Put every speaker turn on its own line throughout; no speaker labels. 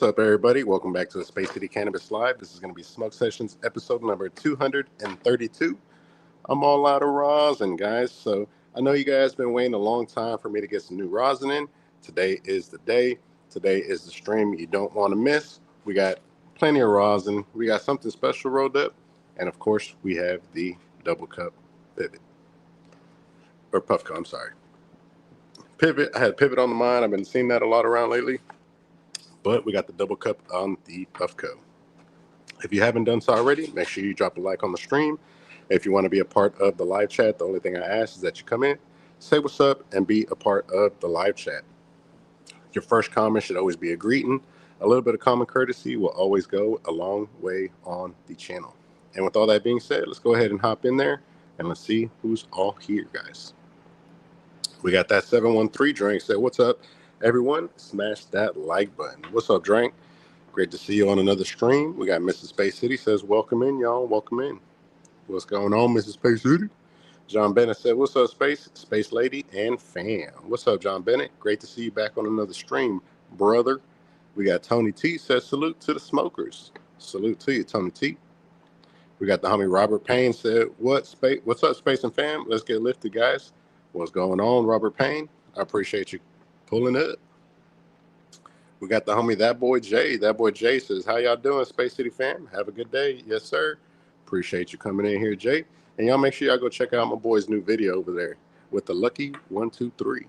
What's up, everybody? Welcome back to the Space City Cannabis Live. This is going to be Smoke Sessions episode number 232. I'm all out of rosin, guys. So I know you guys been waiting a long time for me to get some new rosin in. Today is the day. Today is the stream you don't want to miss. We got plenty of rosin. We got something special rolled up. And of course, we have the double cup pivot. Or Puffco, I'm sorry. Pivot. I had pivot on the mind. I've been seeing that a lot around lately. But we got the double cup on the Puffco. If you haven't done so already, make sure you drop a like on the stream. If you want to be a part of the live chat, the only thing I ask is that you come in, say what's up, and be a part of the live chat. Your first comment should always be a greeting. A little bit of common courtesy will always go a long way on the channel. And with all that being said, let's go ahead and hop in there, and let's see who's all here, guys. We got that 713 drink. Say, what's up, everyone? Smash that like button. What's up, drink? Great to see you on another stream. We got Mrs. Space City says, welcome in, y'all. Welcome in. What's going on, Mrs. Space City? John Bennett said, what's up, Space Lady and fam? What's up, John Bennett? Great to see you back on another stream, brother. We got Tony T says, salute to the smokers. Salute to you, Tony T. We got the homie Robert Payne said, what's up, Space and fam? Let's get lifted, guys. What's going on, Robert Payne? I appreciate you pulling up. We got the homie That Boy Jay. That Boy Jay says, how y'all doing, Space City fam? Have a good day. Yes, sir. Appreciate you coming in here, Jay. And y'all make sure y'all go check out my boy's new video over there with the Lucky 123.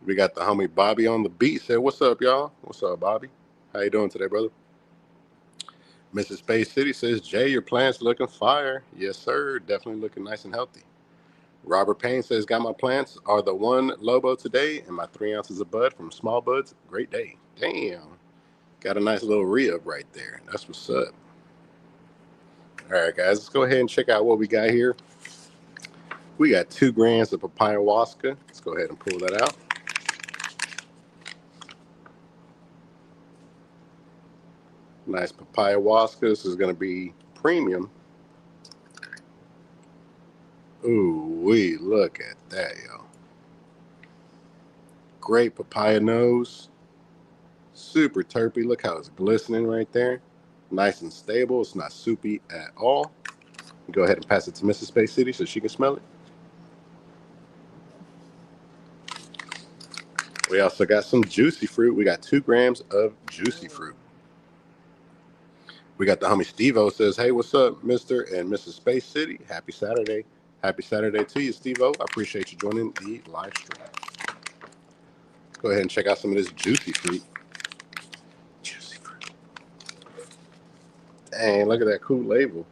We got the homie Bobby on the beat. Said, what's up, y'all? What's up, Bobby? How you doing today, brother? Mrs. Space City says, Jay, your plants looking fire. Yes, sir. Definitely looking nice and healthy. Robert Payne says, got my plants are the one Lobo today and my 3 ounces of bud from Small Buds. Great day. Damn. Got a nice little re-up right there. That's what's up. All right, guys, let's go ahead and check out what we got here. We got 2 grams of papaya wasca. Let's go ahead and pull that out. Nice papaya wasca. This is going to be premium. Ooh, wee, look at that, y'all. Great papaya nose. Super terpy. Look how it's glistening right there. Nice and stable. It's not soupy at all. Go ahead and pass it to Mrs. Space City so she can smell it. We also got some juicy fruit. We got 2 grams of juicy fruit. We got the homie Steve-O says, hey, what's up, Mr. and Mrs. Space City? Happy Saturday. Happy Saturday to you, Steve-O. I appreciate you joining the live stream. Go ahead and check out some of this juicy fruit. Juicy fruit. Dang, look at that cool label.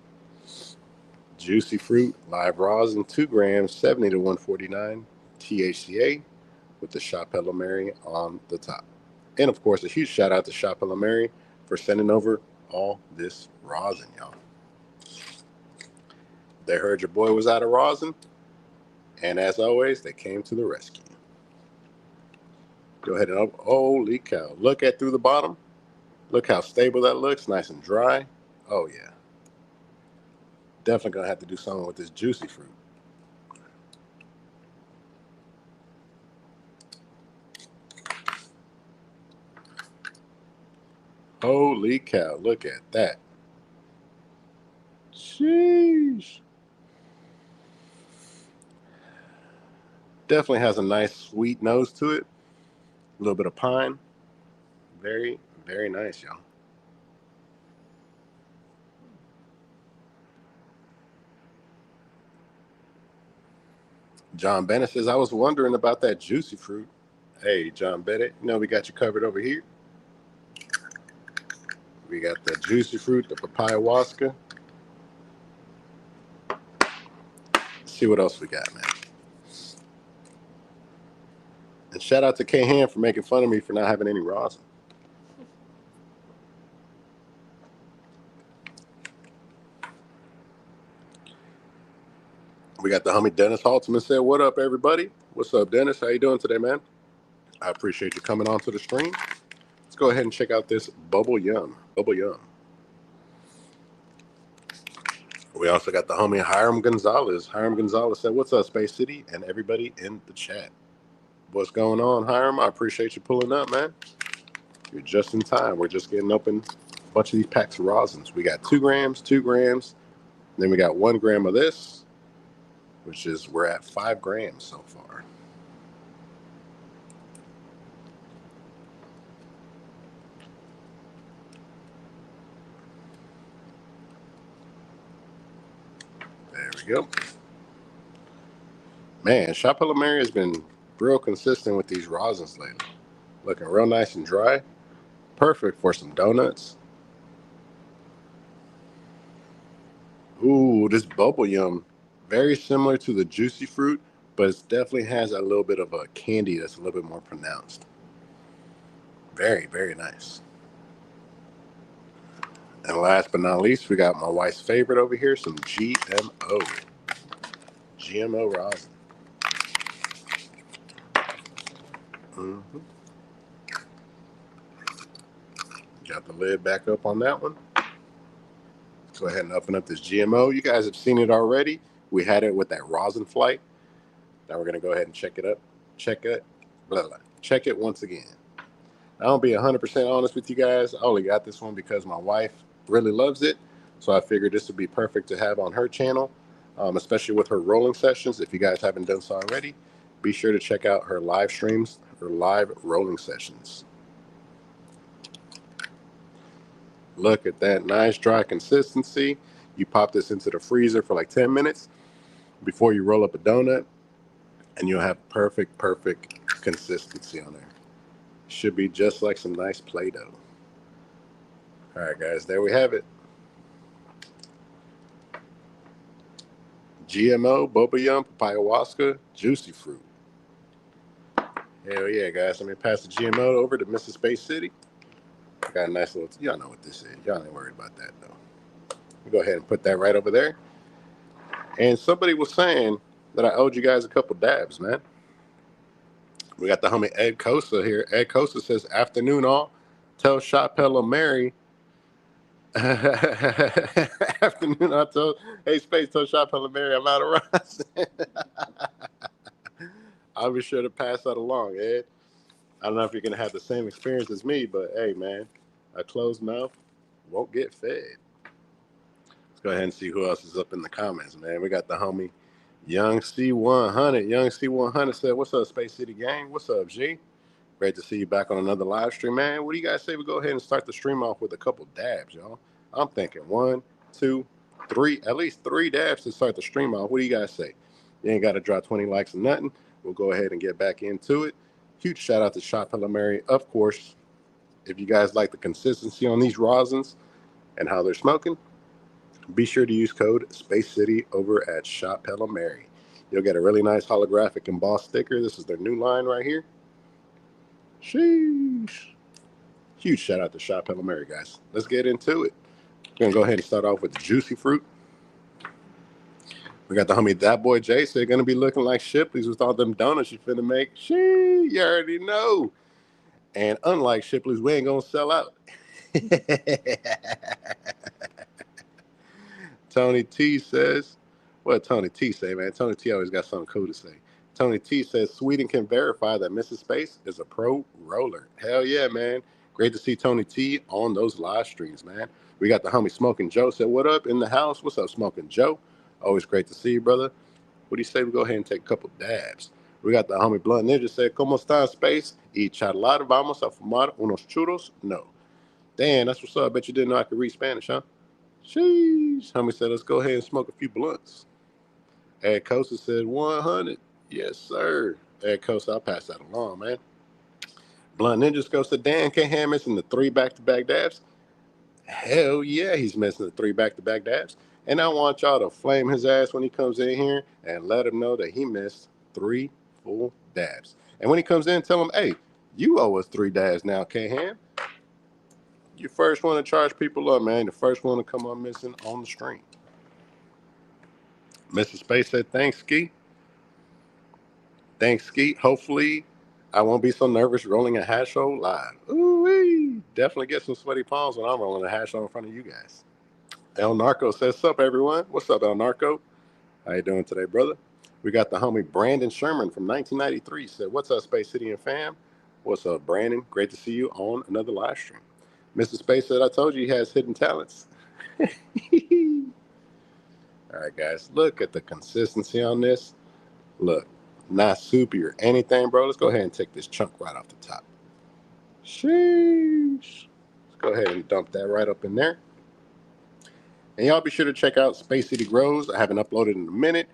Juicy fruit, live rosin, 2 grams, 70 to 149 THCA with the Chapella Mary on the top. And of course, a huge shout out to Chapella Mary for sending over all this rosin, y'all. They heard your boy was out of rosin, and as always, they came to the rescue. Go ahead and holy cow! Look at through the bottom. Look how stable that looks, nice and dry. Oh yeah. Definitely gonna have to do something with this juicy fruit. Holy cow, look at that. Sheesh. Definitely has a nice sweet nose to it. A little bit of pine. Very, very nice, y'all. John Bennett says, I was wondering about that juicy fruit. Hey, John Bennett, you know we got you covered over here. We got the juicy fruit, the papaya wasca. Let's see what else we got, man. And shout out to K-Han for making fun of me for not having any rosin. We got the homie Dennis Haltman said, what up, everybody? What's up, Dennis? How you doing today, man? I appreciate you coming on to the stream. Let's go ahead and check out this Bubble Yum. Bubble Yum. We also got the homie Hiram Gonzalez. Hiram Gonzalez said, what's up, Space City? And everybody in the chat. What's going on, Hiram? I appreciate you pulling up, man. You're just in time. We're just getting open a bunch of these packs of rosins. We got 2 grams, 2 grams. Then we got 1 gram of this, which is, we're at 5 grams so far. There we go. Man, Shop Hello Mary has been real consistent with these rosins lately. Looking real nice and dry. Perfect for some donuts. Ooh, this bubble yum. Very similar to the juicy fruit, but it definitely has a little bit of a candy that's a little bit more pronounced. Very, very nice. And last but not least, we got my wife's favorite over here, some GMO. GMO rosin. Got the lid back up on that one. Go ahead and open up this GMO. You guys have seen it already. We had it with that rosin flight. Now we're going to go ahead and check it up. Check it. Blah, blah. Check it once again. I'll be 100% honest with you guys. I only got this one because my wife really loves it. So I figured this would be perfect to have on her channel, especially with her rolling sessions. If you guys haven't done so already, be sure to check out her live streams, her live rolling sessions. Look at that nice dry consistency. You pop this into the freezer for like 10 minutes before you roll up a donut, and you'll have perfect consistency on there. Should be just like some nice Play-Doh. All right, guys, there we have it. GMO, boba yum, papayawaska, juicy fruit. Hell yeah, guys. Let me pass the GMO over to Mrs. Space City. Got a nice little, y'all know what this is. Y'all ain't worried about that, though. We go ahead and put that right over there. And somebody was saying that I owed you guys a couple dabs, man. We got the homie Ed Costa here. Ed Costa says, afternoon all. Tell Shop Hello Mary. Afternoon all. Hey, Space, tell Shop Hello Mary I'm out of rosin. I'll be sure to pass that along, Ed. I don't know if you're going to have the same experience as me, but hey, man, a closed mouth won't get fed. Let's go ahead and see who else is up in the comments, man. We got the homie Young C100. Young C100 said, what's up, Space City Gang? What's up, G? Great to see you back on another live stream, man. What do you guys say we go ahead and start the stream off with a couple dabs, y'all? I'm thinking 1, 2, 3, at least 3 dabs to start the stream off. What do you guys say? You ain't got to drop 20 likes or nothing. We'll go ahead and get back into it. Huge shout out to Shop Hello Mary, of course. If you guys like the consistency on these rosins and how they're smoking, be sure to use code Space City over at Shop Hello Mary. You'll get a really nice holographic embossed sticker. This is their new line right here. Sheesh. Huge shout out to Shop Hello Mary, guys. Let's get into it. We're going to go ahead and start off with the juicy fruit. We got the homie That Boy Jay said, going to be looking like Shipley's with all them donuts you finna make. Sheesh, you already know. And unlike Shipley's, we ain't going to sell out. Tony T says, what Tony T say, man? Tony T always got something cool to say. Tony T says, Sweden can verify that Mrs. Space is a pro roller. Hell yeah, man. Great to see Tony T on those live streams, man. We got the homie Smoking Joe said, what up in the house? What's up, Smoking Joe? Always great to see you, brother. What do you say we go ahead and take a couple dabs? We got the homie Blunt Ninja said, ¿Cómo está, Space? Y charlar, vamos a fumar unos churros? No. Damn, that's what's up. I bet you didn't know I could read Spanish, huh? Sheesh. Homie said, let's go ahead and smoke a few blunts. Ed Costa said, 100. Yes, sir. Ed Costa, I'll pass that along, man. Blunt Ninjas goes to Dan. K-Ham missing the 3 back-to-back dabs. Hell yeah, he's missing the 3 back-to-back dabs. And I want y'all to flame his ass when he comes in here and let him know that he missed 3 full dabs. And when he comes in, tell him, hey, you owe us 3 dabs now, K-Ham. You first one to charge people up, man. The first one to come on missing on the stream. Mr. Space said, thanks, Ski. Thanks, Ski. Hopefully, I won't be so nervous rolling a hash roll live. Ooh-wee. Definitely get some sweaty palms when I'm rolling a hash roll in front of you guys. El Narco says, sup, everyone? What's up, El Narco? How you doing today, brother? We got the homie Brandon Sherman from 1993. Said, what's up, Space City and fam? What's up, Brandon? Great to see you on another live stream. Mr. Space said I told you he has hidden talents. All right, guys, look at the consistency on this. Look, not soupy or anything, bro. Let's go ahead and take this chunk right off the top. Sheesh. Let's go ahead and dump that right up in there. And y'all be sure to check out Space City Grows. I haven't uploaded in a minute.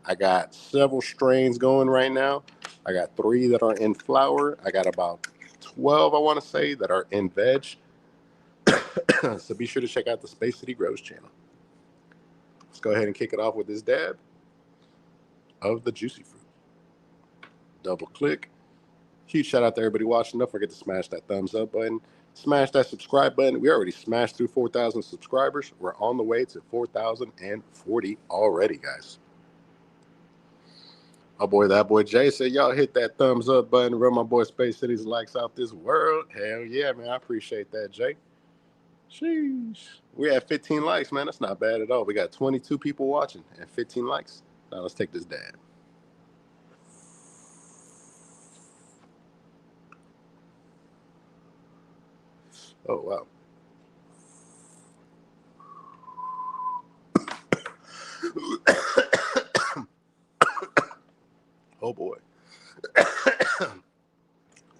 I got several strains going right now. I got 3 that are in flower. I got about 12, I want to say, that are in veg. So be sure to check out the Space City Grows channel. Let's go ahead and kick it off with this dab of the juicy fruit. Double click. Huge shout out to everybody watching. Don't forget to smash that thumbs up button. Smash that subscribe button. We already smashed through 4,000 subscribers. We're on the way to 4,040 already, guys. My boy, that boy Jay said, y'all hit that thumbs up button. Run my boy Space City's likes out this world. Hell yeah, man. I appreciate that, Jay. Sheesh. We're at 15 likes, man. That's not bad at all. We got 22 people watching and 15 likes. Now let's take this dab. Oh, wow. Oh, boy.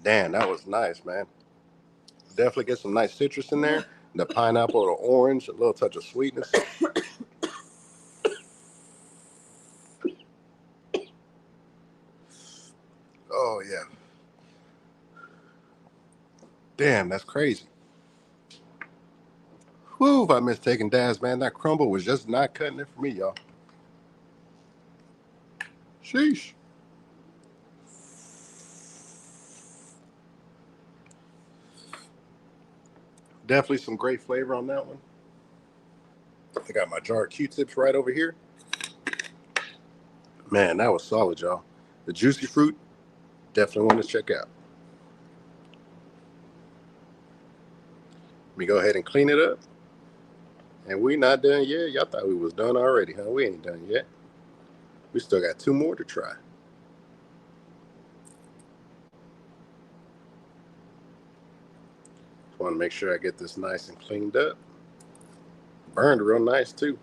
Damn, that was nice, man. Definitely get some nice citrus in there. The pineapple, the orange, a little touch of sweetness. Oh, yeah. Damn, that's crazy. Whew, I miss taking dabs, man. That crumble was just not cutting it for me, y'all. Sheesh. Definitely some great flavor on that one. I got my jar of Q-tips right over here. Man, that was solid, y'all. The juicy fruit, definitely want to check out. Let me go ahead and clean it up. And we not done yet. Y'all thought we was done already, huh? We ain't done yet. We still got 2 more to try. Just want to make sure I get this nice and cleaned up. Burned real nice, too.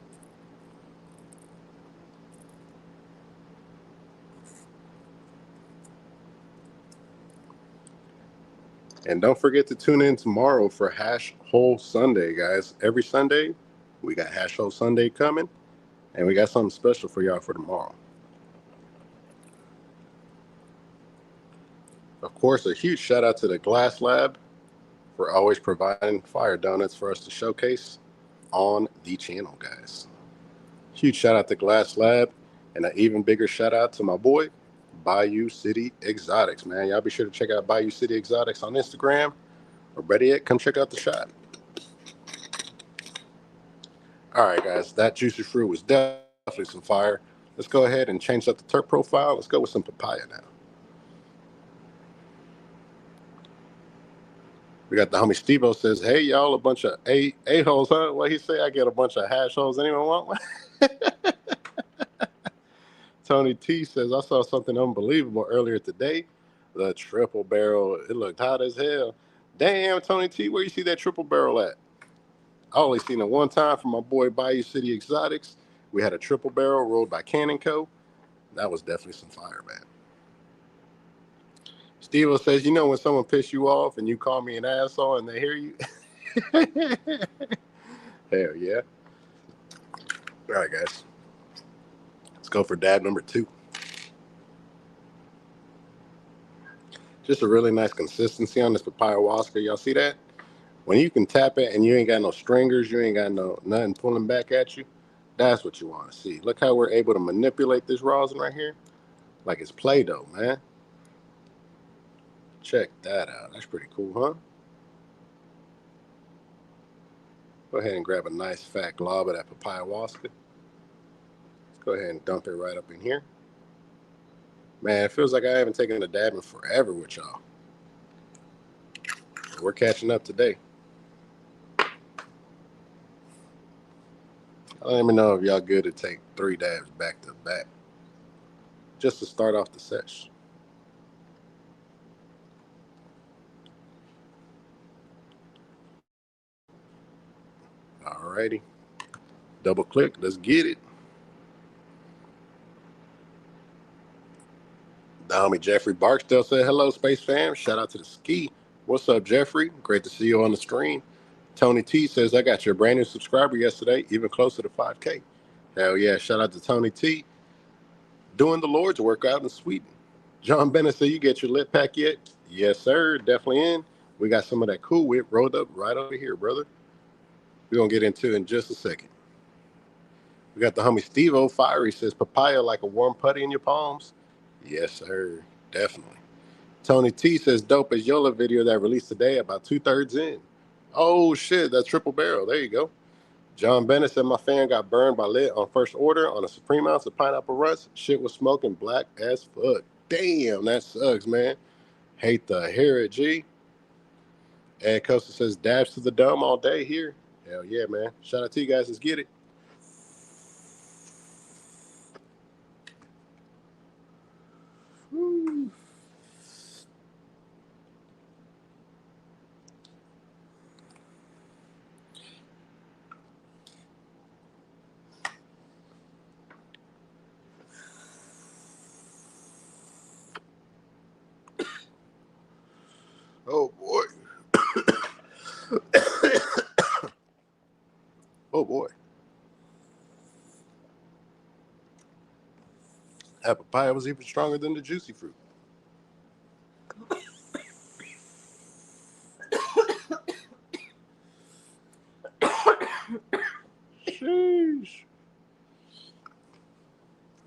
And don't forget to tune in tomorrow for Hash Hole Sunday, guys. Every Sunday, we got Hash Hole Sunday coming. And we got something special for y'all for tomorrow. Of course, a huge shout out to the Glass Lab for always providing fire donuts for us to showcase on the channel, guys. Huge shout out to Glass Lab, and an even bigger shout out to my boy, Bayou City Exotics, man. Y'all be sure to check out Bayou City Exotics on Instagram, or better yet, come check out the shop. All right, guys, that juicy fruit was definitely some fire. Let's go ahead and change up the terp profile. Let's go with some papaya now. We got the homie Steve-O says, hey, y'all, a bunch of a-holes, huh? What he say? I get a bunch of hash holes. Anyone want one? Tony T says, I saw something unbelievable earlier today. The triple barrel. It looked hot as hell. Damn, Tony T, where you see that triple barrel at? I only seen it one time from my boy Bayou City Exotics. We had a triple barrel rolled by Cannon Co. That was definitely some fire, man. Steve says, you know when someone pisses you off and you call me an asshole and they hear you? Hell yeah. All right, guys. Let's go for dab number 2. Just a really nice consistency on this papaya Oscar. Y'all see that? When you can tap it and you ain't got no stringers, you ain't got nothing pulling back at you, that's what you want to see. Look how we're able to manipulate this rosin right here like it's Play-Doh, man. Check that out. That's pretty cool, huh? Go ahead and grab a nice fat glob of that papaya Oscar. Let's go ahead and dump it right up in here. Man, it feels like I haven't taken a dab in forever with y'all. We're catching up today. Let me know if y'all good to take 3 dabs back to back, just to start off the sesh. Alrighty. Double click. Let's get it. The homie Jeffrey Barksdale said, hello, Space Fam. Shout out to the ski. What's up, Jeffrey? Great to see you on the stream. Tony T says, I got your brand new subscriber yesterday, even closer to 5K. Hell yeah. Shout out to Tony T. Doing the Lord's work out in Sweden. John Bennett said, you get your lit pack yet? Yes, sir. Definitely in. We got some of that Cool Whip rolled up right over here, brother. We're going to get into it in just a second. We got the homie Steve-O Fiery says, papaya like a warm putty in your palms? Yes, sir. Definitely. Tony T says, dope as Yola video that released today, about 2/3 in. Oh, shit. That's triple barrel. There you go. John Bennett said, my fan got burned by lit on first order on a Supreme ounce of pineapple rush. Shit was smoking black as fuck. Damn, that sucks, man. Hate to hear it, G. Ed Costa says, dabs to the dome all day here. Hell yeah, man. Shout out to you guys. Let's get it. Woo. Oh, boy. Oh, boy. That papaya was even stronger than the juicy fruit. Sheesh.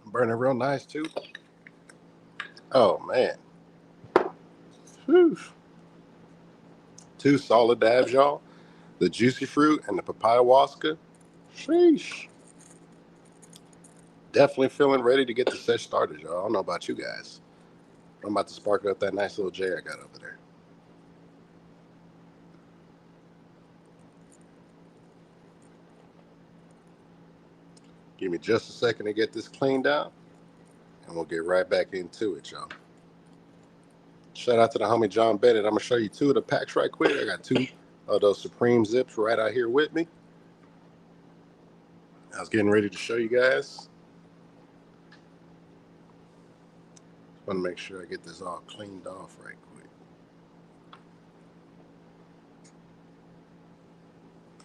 Burning real nice, too. Oh, man. Whew. 2 solid dabs, y'all. The juicy fruit and the papaya waska. Sheesh. Definitely feeling ready to get the set started, y'all. I don't know about you guys. I'm about to spark up that nice little J I got over there. Give me just a second to get this cleaned out, and we'll get right back into it, y'all. Shout out to the homie John Bennett. I'm going to show you 2 of the packs right quick. I got 2 of those Supreme Zips right out here with me. I was getting ready to show you guys. Just want to make sure I get this all cleaned off right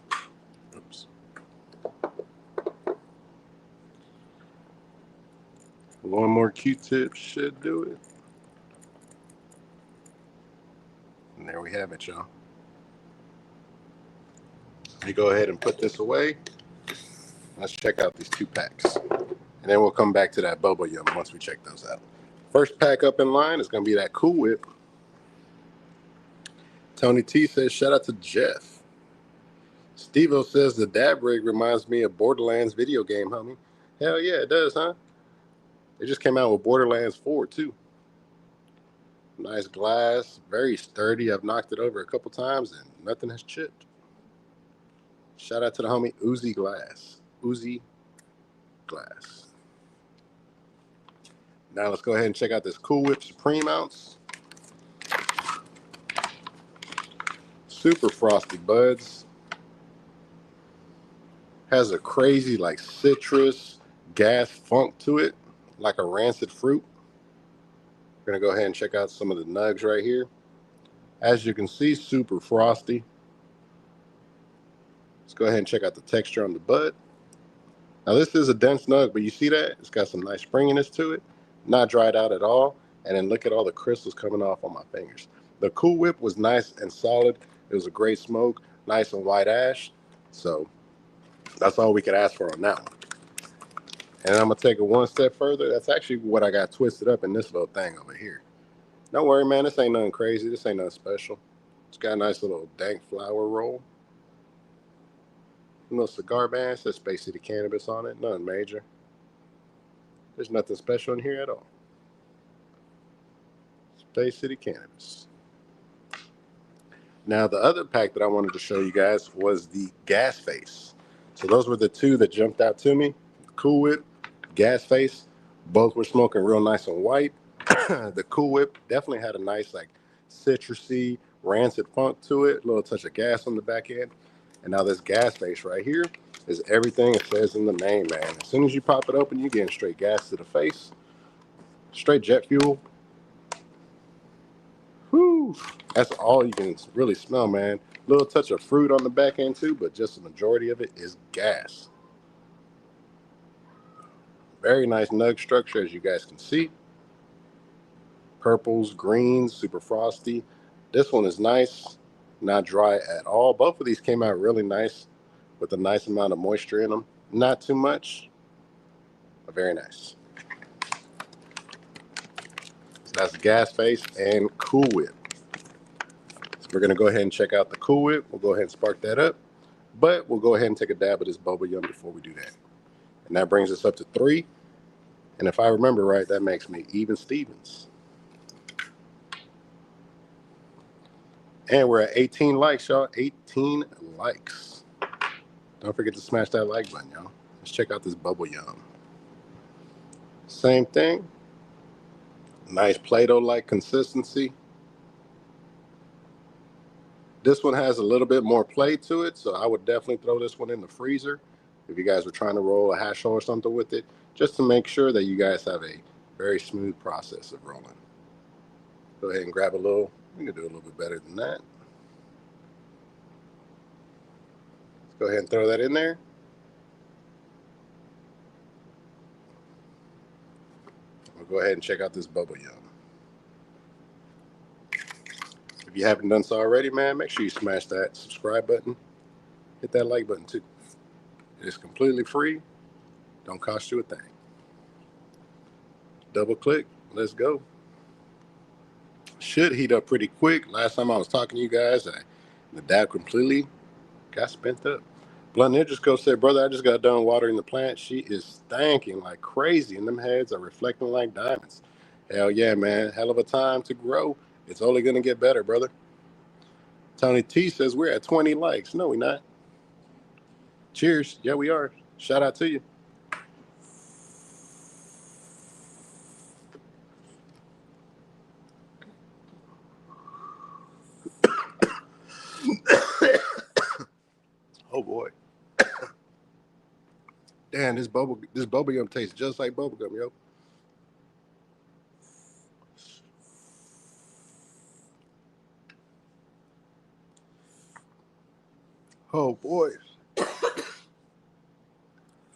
quick. Oops. One more Q-tip should do it. And there we have it, y'all. Let me go ahead and put this away. Let's check out these 2 packs. And then we'll come back to that Bubble Yum once we check those out. First pack up in line is going to be that Cool Whip. Tony T says, shout out to Jeff. Steve-O says, the dab rig reminds me of Borderlands video game, homie. Hell yeah, it does, huh? They just came out with Borderlands 4, too. Nice glass, very sturdy. I've knocked it over a couple times and nothing has chipped. Shout out to the homie Uzi Glass. Uzi Glass. Now let's go ahead and check out this Cool Whip Supreme ounce. Super frosty buds. Has a crazy like citrus gas funk to it, like a rancid fruit. We're gonna go ahead and check out some of the nugs right here. As you can see, super frosty. Let's go ahead and check out the texture on the bud. Now this is a dense nug, but you see that? It's got some nice springiness to it. Not dried out at all. And then look at all the crystals coming off on my fingers. The Cool Whip was nice and solid. It was a great smoke, nice and white ash. So that's all we could ask for on that one. And I'm going to take it one step further. That's actually what I got twisted up in this little thing over here. Don't worry, man. This ain't nothing crazy. This ain't nothing special. It's got a nice little dank flower roll. A little cigar band. Says Space City Cannabis on it. Nothing major. There's nothing special in here at all. Space City Cannabis. Now, the other pack that I wanted to show you guys was the Gas Face. So those were the 2 that jumped out to me. Cool Whip, Gas Face. Both were smoking real nice and white. The Cool Whip definitely had a nice, like, citrusy, rancid funk to it. A little touch of gas on the back end. And now this gas face right here is everything it says in the name, man. As soon as you pop it open, you're getting straight gas to the face, straight jet fuel. Whew. That's all you can really smell, man. Little touch of fruit on the back end too, but just the majority of it is gas. Very nice nug structure, as you guys can see. Purples, greens, super frosty. This one is nice, not dry at all. Both of these came out really nice with a nice amount of moisture in them. Not too much, but very nice. So that's Gas Face and Cool Whip. So we're going to go ahead and check out the Cool Whip. We'll go ahead and spark that up. But we'll go ahead and take a dab of this Bubble Yum before we do that. And that brings us up to 3. And if I remember right, that makes me even Stevens. And we're at 18 likes, y'all. 18 likes. Don't forget to smash that like button, y'all. Let's check out this Bubble Yum. Same thing. Nice Play-Doh-like consistency. This one has a little bit more play to it, so I would definitely throw this one in the freezer if you guys were trying to roll a hash roll or something with it, just to make sure that you guys have a very smooth process of rolling. Go ahead and grab a little. We can do a little bit better than that. Let's go ahead and throw that in there. We'll go ahead and check out this Bubble Yum. If you haven't done so already, man, make sure you smash that subscribe button. Hit that like button too. It is completely free. Don't cost you a thing. Double click. Let's go. Should heat up pretty quick. Last time I was talking to you guys, the dab completely got spent up. Blunt Ninjas Co said, brother, I just got done watering the plant. She is stanking like crazy, and them heads are reflecting like diamonds. Hell yeah, man. Hell of a time to grow. It's only going to get better, brother. Tony T says, we're at 20 likes. No, we're not. Cheers. Yeah, we are. Shout out to you. Oh, boy. Damn, this bubble gum tastes just like bubble gum, yo. Oh, boy.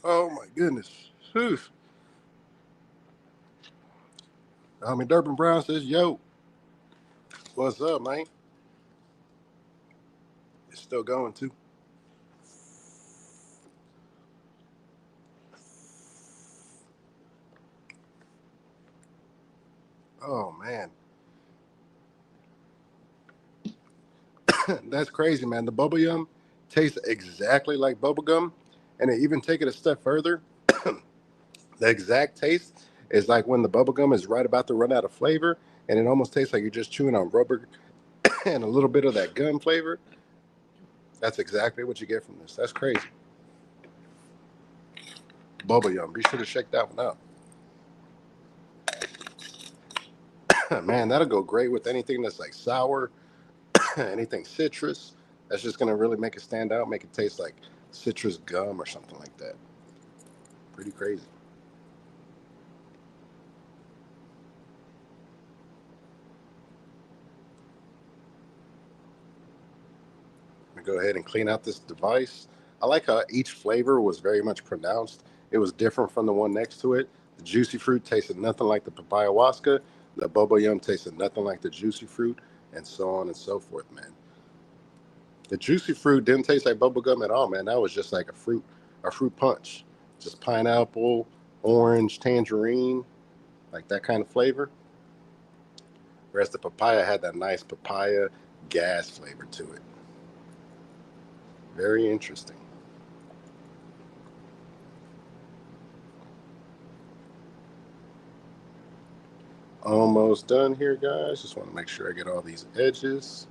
Oh, my goodness. Whew. Durban Brown says, yo, what's up, man? It's still going, too. Oh, man. That's crazy, man. The bubble yum tastes exactly like bubble gum. And to even take it a step further, the exact taste is like when the bubble gum is right about to run out of flavor, and it almost tastes like you're just chewing on rubber and a little bit of that gum flavor. That's exactly what you get from this. That's crazy. Bubble yum. Be sure to check that one out. Man, that'll go great with anything that's like sour, anything citrus. That's just going to really make it stand out, make it taste like citrus gum or something like that. Pretty crazy. Go ahead and clean out this device. I like how each flavor was very much pronounced. It was different from the one next to it. The juicy fruit tasted nothing like the papaya waska. The bubble yum tasted nothing like the juicy fruit, and so on and so forth, man. The juicy fruit didn't taste like bubble gum at all, man. That was just like a fruit punch. Just pineapple, orange, tangerine, like that kind of flavor. Whereas the papaya had that nice papaya gas flavor to it. Very interesting. Almost done here, guys. Just want to make sure I get all these edges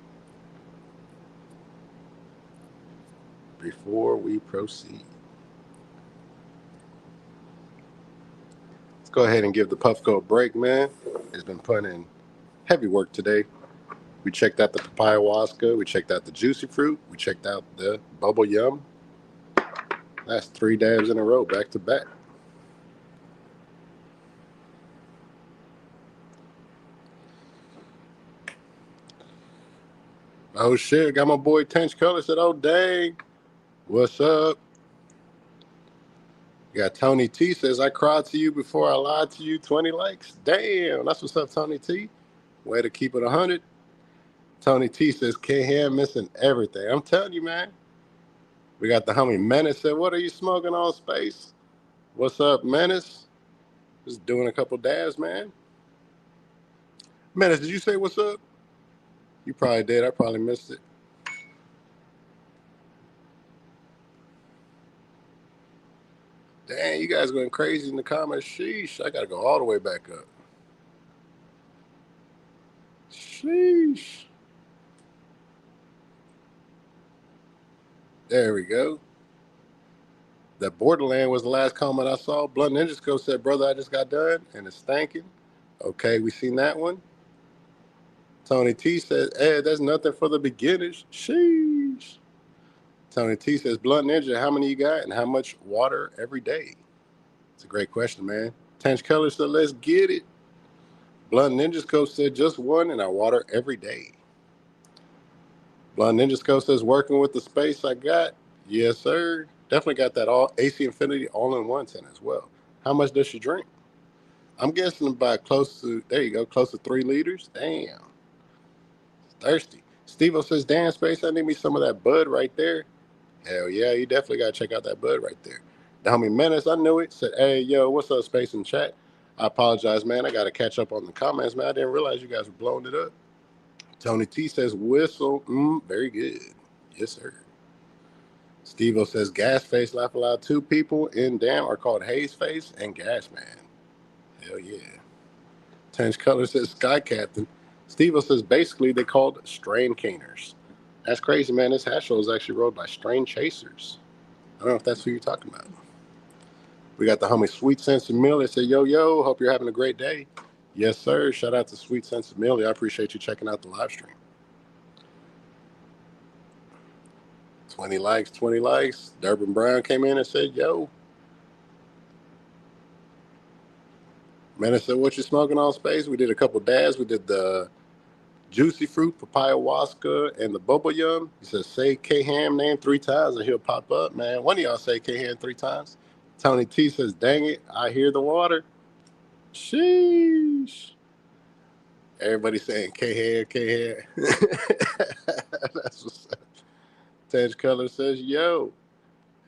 before we proceed. Let's go ahead and give the Puffco a break, man. It's been putting in heavy work today. We checked out the papaya waska. We checked out the juicy fruit. We checked out the bubble yum. That's 3 dabs in a row, back to back. Oh shit, got my boy Tench Color said, oh dang, what's up? You got Tony T says, I cried to you before I lied to you, 20 likes. Damn, that's what's up, Tony T. Way to keep it 100. Tony T says, K-Ham missing everything. I'm telling you, man. We got the homie Menace said, what are you smoking on, Space? What's up, Menace? Just doing a couple dabs, man. Menace, did you say what's up? You probably did. I probably missed it. Dang, you guys going crazy in the comments. Sheesh, I got to go all the way back up. Sheesh. There we go. That Borderland was the last comment I saw. Blunt Ninja Scope said, brother, I just got done, and it's stanking. Okay, we seen that one. Tony T says, hey, that's nothing for the beginners. Sheesh. Tony T says, Blunt Ninja, how many you got, and how much water every day? It's a great question, man. Tanch Keller said, let's get it. Blunt Ninja Scope said, just one, and I water every day. Blunt Ninja Scope says, working with the space I got. Yes, sir. Definitely got that all AC Infinity all-in-one tin as well. How much does she drink? I'm guessing about close to, there you go, close to 3 liters. Damn. Thirsty. Steve-O says, damn, Space, I need me some of that bud right there. Hell yeah, you definitely got to check out that bud right there. The homie Menace, I knew it, said, hey, yo, what's up, Space in chat? I apologize, man. I got to catch up on the comments, man. I didn't realize you guys were blowing it up. Tony T says, whistle. Very good. Yes, sir. Steve-O says, gas face, laugh aloud. 2 people in damn are called Haze Face and Gas Man. Hell yeah. Tange Color says, Sky Captain. Steve-O says, basically, they called strain caners. That's crazy, man. This hash roll is actually rode by strain chasers. I don't know if that's who you're talking about. We got the homie Sweet Sense of Millie. Said, yo, hope you're having a great day. Yes, sir. Shout out to Sweet Sense of Millie. I appreciate you checking out the live stream. 20 likes, 20 likes. Durbin Brown came in and said, yo. Man, I said, what you smoking on, Space? We did a couple dabs. We did the juicy fruit, papaya waska, and the bubble yum. He says, say K-Ham name 3 times and he'll pop up, man. One of y'all say K-Ham 3 times. Tony T says, dang it, I hear the water. Sheesh. Everybody saying K-Ham, K-Ham. That's what's up. Tej Color says, yo.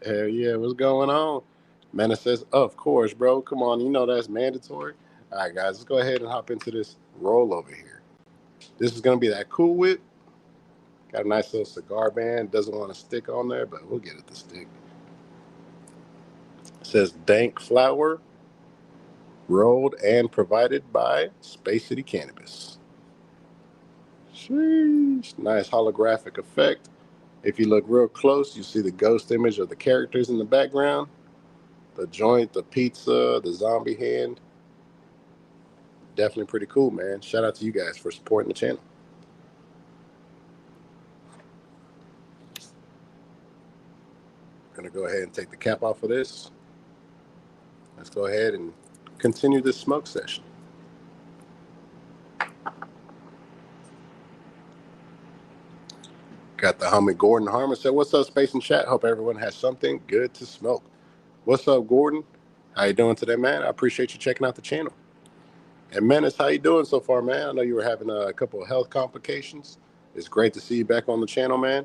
Hell yeah, what's going on? Mana says, of course, bro. Come on, you know that's mandatory. All right, guys, let's go ahead and hop into this roll over here. This is going to be that Cool Whip. Got a nice little cigar band. Doesn't want to stick on there, but we'll get it to stick. It says Dank Flower, rolled and provided by Space City Cannabis. Sheesh. Nice holographic effect. If you look real close, you see the ghost image of the characters in the background. The joint, the pizza, the zombie hand. Definitely pretty cool, man. Shout out to you guys for supporting the channel. Gonna go ahead and take the cap off of this. Let's go ahead and continue this smoke session. Got the homie Gordon Harmon said, what's up, Space and Chat? Hope everyone has something good to smoke. What's up, Gordon? How you doing today, man? I appreciate you checking out the channel. And Menace, how you doing so far, man? I know you were having a couple of health complications. It's great to see you back on the channel, man.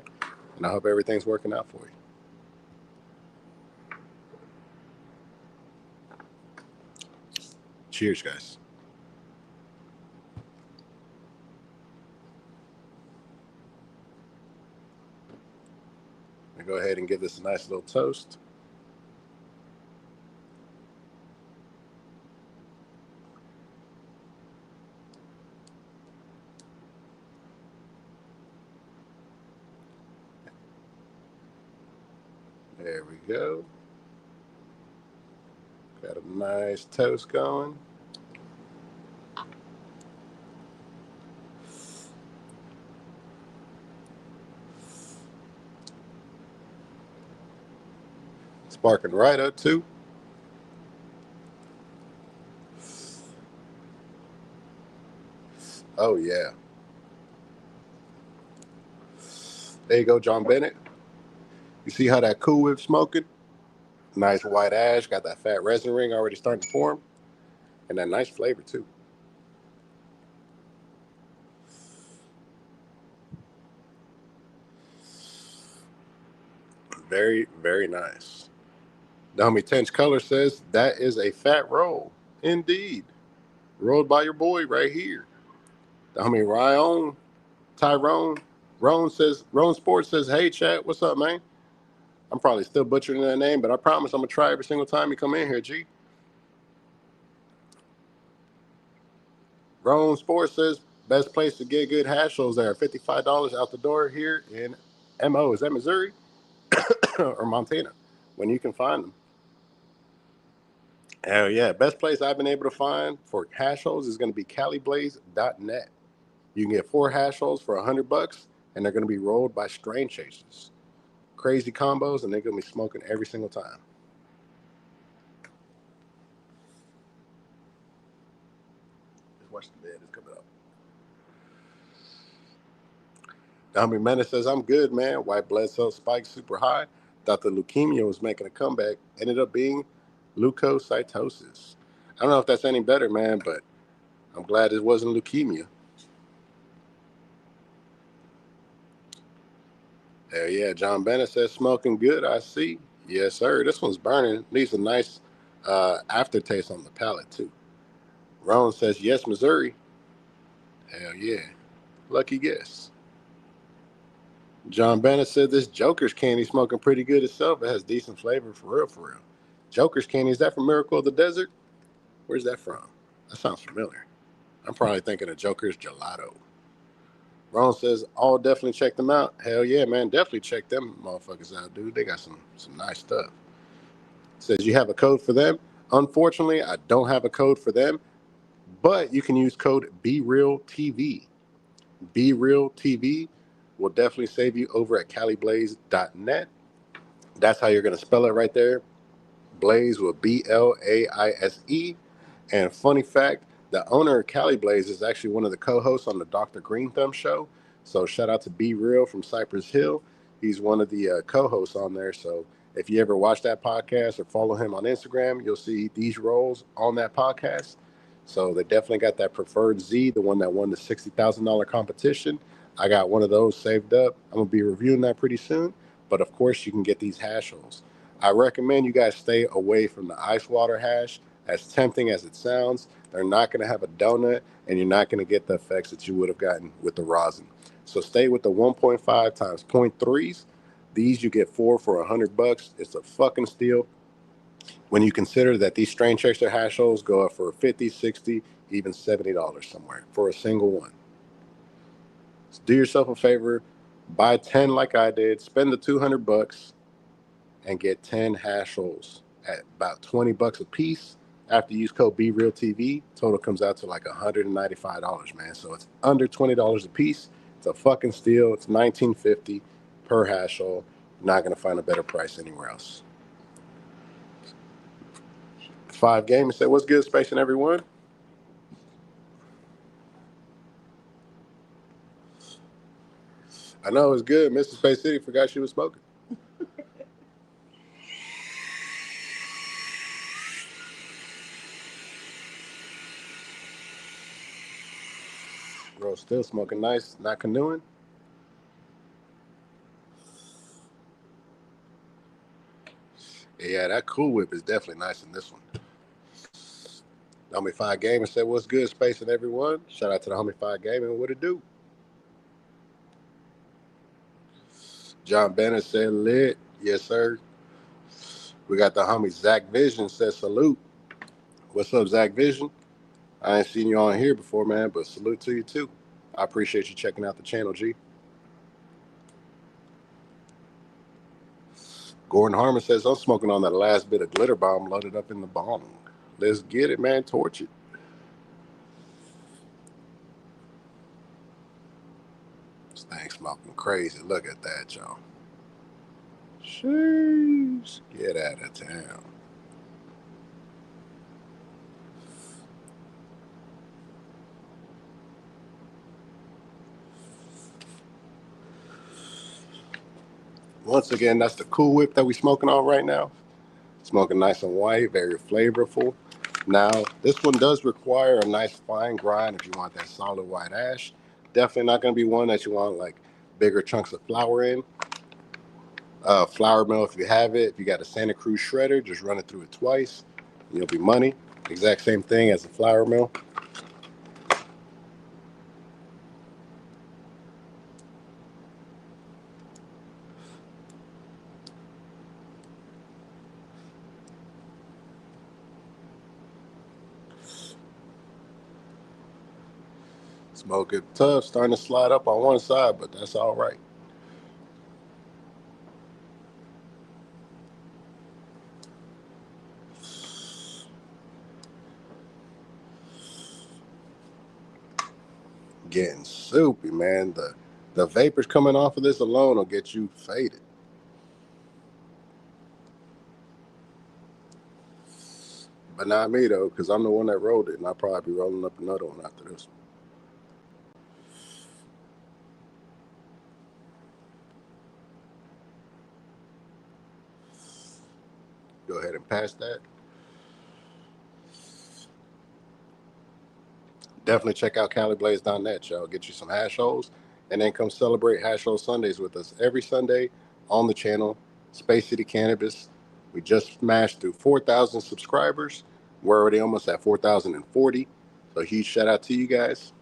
And I hope everything's working out for you. Cheers, guys. I'm going to go ahead and give this a nice little toast. There we go. Got a nice toast going. Sparking right up too. Oh yeah. There you go, John Bennett. You see how that Cool Whip smoking? Nice white ash, got that fat resin ring already starting to form, and that nice flavor too. Very, very nice. The homie Tench Color says that is a fat roll. Indeed. Rolled by your boy right here. The homie Tyrone. Ron Sports says, hey chat, what's up, man? I'm probably still butchering that name, but I promise I'm gonna try every single time you come in here, G. Ron Sports says best place to get good hash rolls there. $55 out the door here in MO. Is that Missouri or Montana? When you can find them. Hell yeah. Best place I've been able to find for hash rolls is going to be caliblaze.net. You can get 4 hash rolls for $100, and they're going to be rolled by strain chasers. Crazy combos, and they're going to be smoking every single time. Just watch the bed. It's coming up. Dami Menace says, I'm good, man. White blood cell spiked super high. Thought the leukemia was making a comeback. Ended up being leukocytosis. I don't know if that's any better, man, but I'm glad it wasn't leukemia. Hell yeah. John Bennett says, smoking good, I see. Yes, sir. This one's burning. Leaves a nice aftertaste on the palate, too. Ron says, yes, Missouri. Hell yeah. Lucky guess. John Bennett said this Joker's candy smoking pretty good itself. It has decent flavor for real, for real. Joker's candy, is that from Miracle of the Desert? Where's that from? That sounds familiar. I'm probably thinking of Joker's Gelato. Ron says, "I'll definitely check them out." Hell yeah, man. Definitely check them motherfuckers out, dude. They got some nice stuff. Says, you have a code for them? Unfortunately, I don't have a code for them, but you can use code BeRealTV. BeRealTV will definitely save you over at caliblaze.net. That's how you're going to spell it right there. Blaze with Blaise. And funny fact, the owner of Cali Blaze is actually one of the co-hosts on the Dr. Green Thumb show. So shout out to Be Real from Cypress Hill. He's one of the co-hosts on there. So if you ever watch that podcast or follow him on Instagram, you'll see these roles on that podcast. So they definitely got that preferred Z, the one that won the $60,000 competition. I got one of those saved up. I'm gonna be reviewing that pretty soon. But of course, you can get these hash rolls. I recommend you guys stay away from the ice water hash. As tempting as it sounds, they're not going to have a donut, and you're not going to get the effects that you would have gotten with the rosin. So stay with the 1.5 times 0.3s. These you get 4 for $100. It's a fucking steal when you consider that these strain chaser hash rolls go up for 50, 60, even $70 somewhere for a single one. So do yourself a favor, buy 10 like I did, spend the $200 and get 10 hash rolls at about $20 a piece. After you use code BeRealTV, total comes out to like $195, man. So it's under $20 a piece. It's a fucking steal. It's $19.50 per hash roll. Not gonna find a better price anywhere else. 5 Gaming said, "What's good, Space and everyone?" I know it's good. Mr. Space City forgot she was smoking. Bro, still smoking nice, not canoeing. Yeah, that Cool Whip is definitely nice in this one. Homie 5 Gaming said, "What's good, Space and everyone?" Shout out to the Homie 5 Gaming. What it do? John Bennett said, "Lit." Yes, sir. We got the homie Zach Vision said, "Salute." What's up, Zach Vision? I ain't seen you on here before, man, but salute to you too. I appreciate you checking out the channel, G. Gordon Harmon says, "I'm smoking on that last bit of glitter bomb loaded up in the bong. Let's get it, man. Torch it." This thing smoking crazy. Look at that, y'all. Sheesh. Get out of town. Once again, that's the Cool Whip that we smoking on right now. Smoking nice and white, very flavorful. Now, this one does require a nice fine grind if you want that solid white ash. Definitely not going to be one that you want like bigger chunks of flour in. Flour mill if you have it. If you got a Santa Cruz shredder, just run it through it twice. You'll be money. Exact same thing as a flour mill. Smoke it tough, starting to slide up on one side, but that's all right. Getting soupy, man. The vapors coming off of this alone will get you faded. But not me though, because I'm the one that rolled it, and I'll probably be rolling up another one after this one. Go ahead and pass that. Definitely check out CaliBlaze.net, y'all. Get you some hash holes, and then come celebrate Hash Hole Sundays with us every Sunday on the channel, Space City Cannabis. We just smashed through 4,000 subscribers. We're already almost at 4,040. So huge shout out to you guys.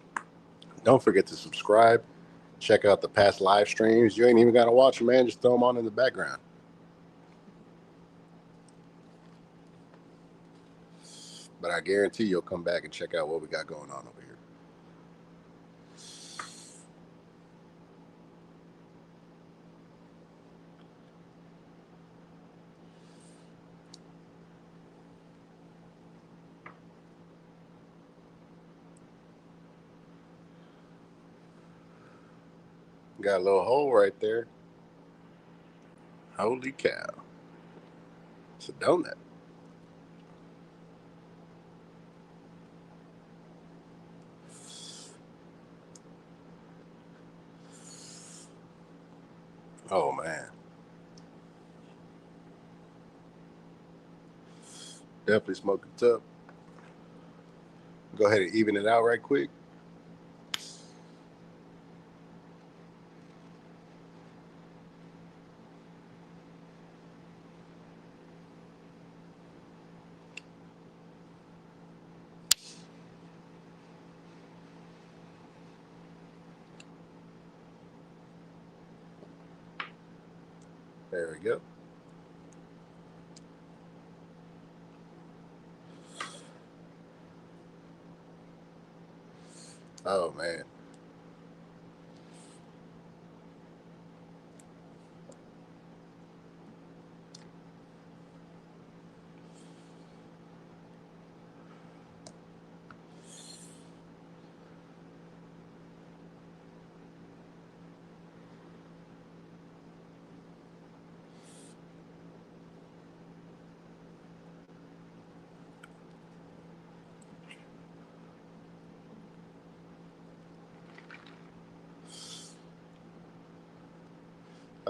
Don't forget to subscribe. Check out the past live streams. You ain't even got to watch them, man. Just throw them on in the background. But I guarantee you'll come back and check out what we got going on over here. Got a little hole right there. Holy cow. It's a donut. Oh, man. Definitely smoking tough. Go ahead and even it out right quick. There we go. Oh, man.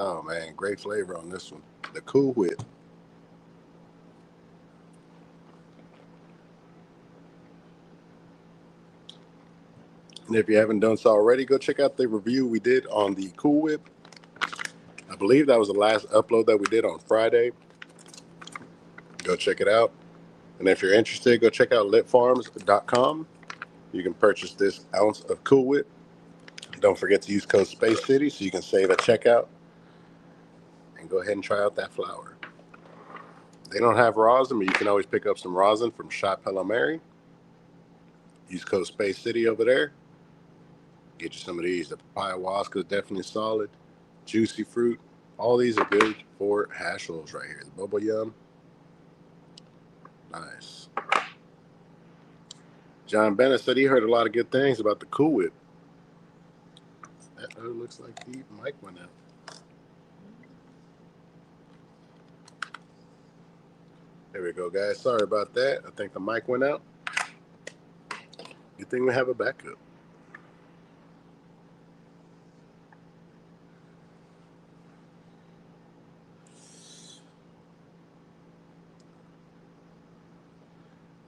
Oh, man. Great flavor on this one. The Cool Whip. And if you haven't done so already, go check out the review we did on the Cool Whip. I believe that was the last upload that we did on Friday. Go check it out. And if you're interested, go check out litfarms.com. You can purchase this ounce of Cool Whip. Don't forget to use code Space City so you can save at checkout. And go ahead and try out that flower. They don't have rosin, but you can always pick up some rosin from Shop Hello Mary. Use code Space City over there. Get you some of these. The papaya waska is definitely solid. Juicy fruit. All these are good for hash rolls right here. The Bubble Yum. Nice. John Bennett said he heard a lot of good things about the Cool Whip. That looks like the mic went out. There we go, guys. Sorry about that. I think the mic went out. Good thing we have a backup.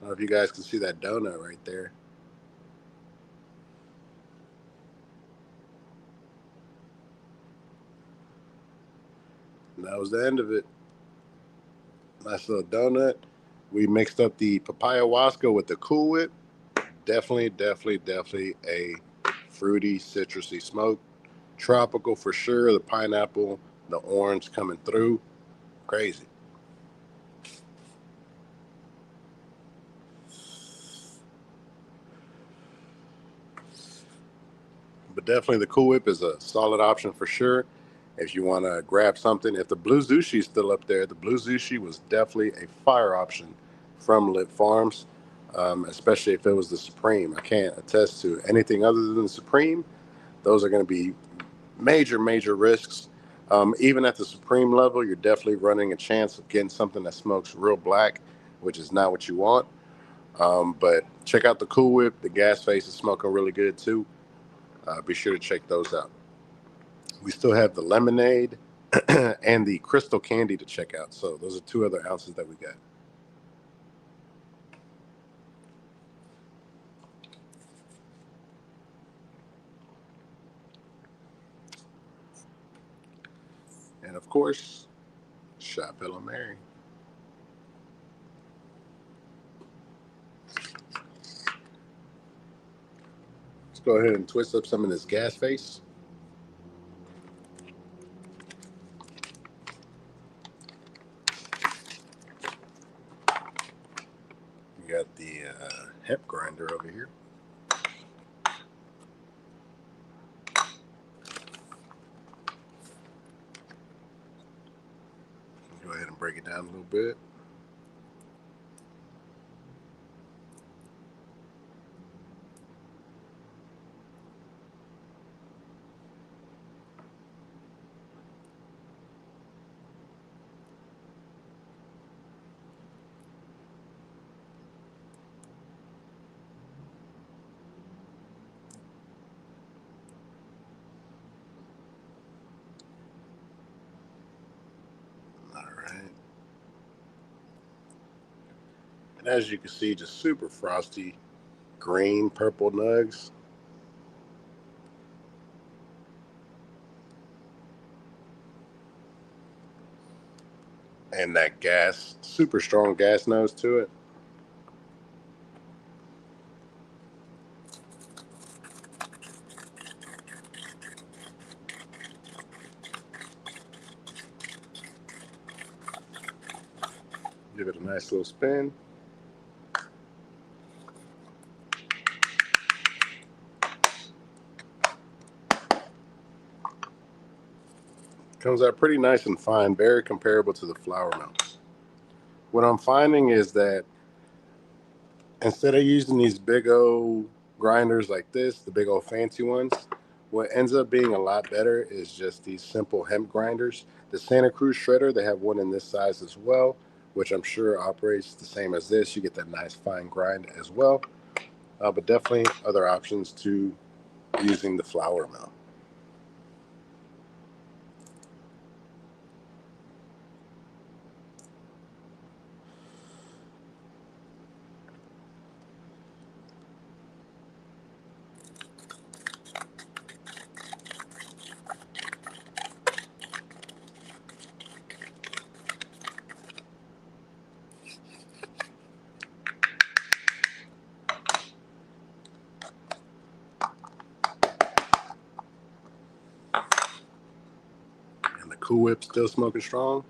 I don't know if you guys can see that donut right there. And that was the end of it. Nice little donut. We mixed up the papaya wasco with the Cool Whip. Definitely a fruity, citrusy smoke. Tropical for sure. The pineapple, the orange coming through. Crazy. But definitely the Cool Whip is a solid option for sure. If you want to grab something, if the Blue Zushi is still up there, the Blue Zushi was definitely a fire option from Lit Farms, especially if it was the Supreme. I can't attest to anything other than the Supreme. Those are going to be major risks. Even at the Supreme level, you're definitely running a chance of getting something that smokes real black, which is not what you want. But check out the Cool Whip. The gas face is smoking really good too. Be sure to check those out. We still have the lemonade and the crystal candy to check out. So those are 2 other ounces that we got. And of course, Shot Pillow Mary. Let's go ahead and twist up some of this gas face. We got the hemp grinder over here. Go ahead and break it down a little bit. All right. And as you can see, just super frosty, green, purple nugs. And that gas, super strong gas nose to it. Give it a nice little spin. Comes out pretty nice and fine, very comparable to the flower melt. What I'm finding is that instead of using these big old grinders like this, the big old fancy ones, what ends up being a lot better is just these simple hemp grinders. The Santa Cruz shredder, they have one in this size as well, which I'm sure operates the same as this. You get that nice fine grind as well, but definitely other options to using the flower mill. And the Cool Whip still smoking strong.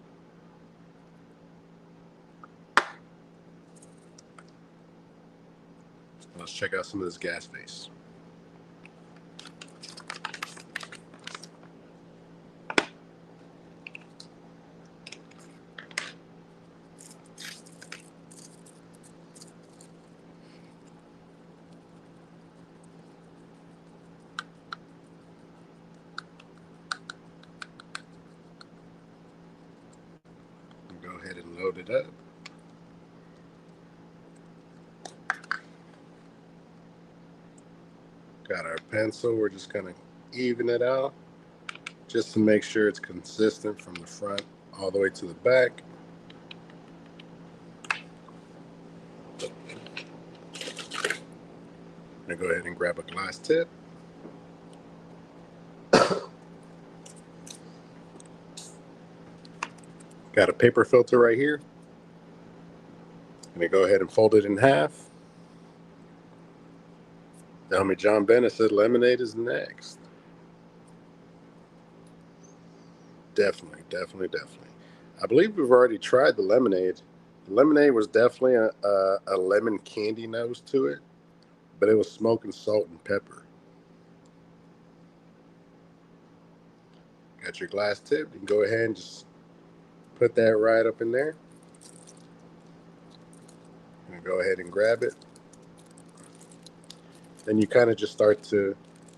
Let's check out some of this gas face. Go ahead and load it up. Got our pencil. We're just going to even it out just to make sure it's consistent from the front all the way to the back. I'm going to go ahead and grab a glass tip. Got a paper filter right here. I'm going to go ahead and fold it in half. The homie John Bennett said lemonade is next. Definitely. I believe we've already tried the lemonade. The lemonade was definitely a lemon candy nose to it, but it was smoking salt and pepper. Got your glass tip. You can go ahead and just put that right up in there. I'm going to go ahead and grab it. Then you kind of just start to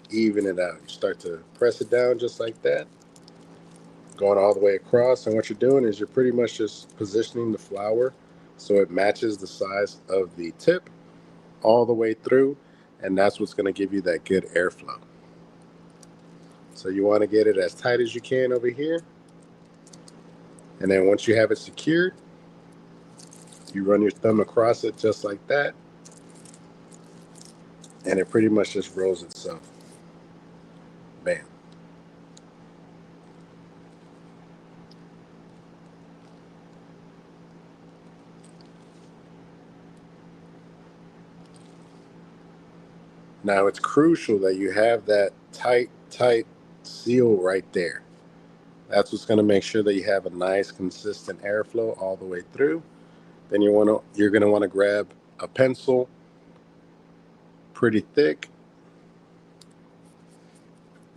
even it out. You start to press it down just like that, going all the way across. And what you're doing is you're pretty much just positioning the flour so it matches the size of the tip all the way through, and that's what's going to give you that good airflow. So you want to get it as tight as you can over here, and then once you have it secured, you run your thumb across it just like that, and it pretty much just rolls itself. Bam. Now it's crucial that you have that tight seal right there. That's what's going to make sure that you have a nice consistent airflow all the way through. Then you're going to want to grab a pencil pretty thick.